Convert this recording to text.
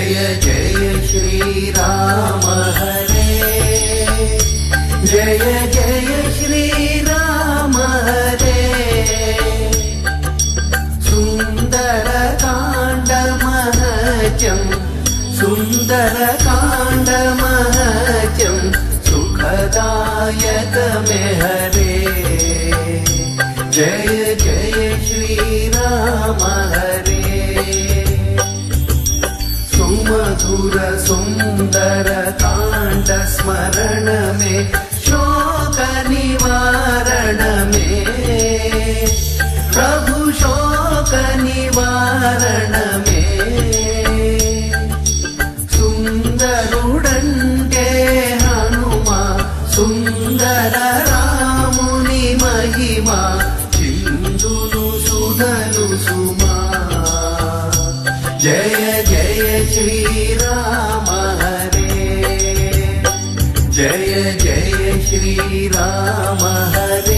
जय जय श्रीराम हरे जय जय श्रीराम हरे सुन्दरकाण्डमहत्यं सुखदायक मे हरे जय जय श्रीराम हरे सुमधुर सुन्दर काण्ड स्मरण में शोक निवारण में प्रभु शोक निवारण में सुंदरुडंटे हनुमा सुंदर रामुनि महिमा चिंदुनु सुधनु सुमा जय जय श्रीराम हरे जय जय श्रीराम हरे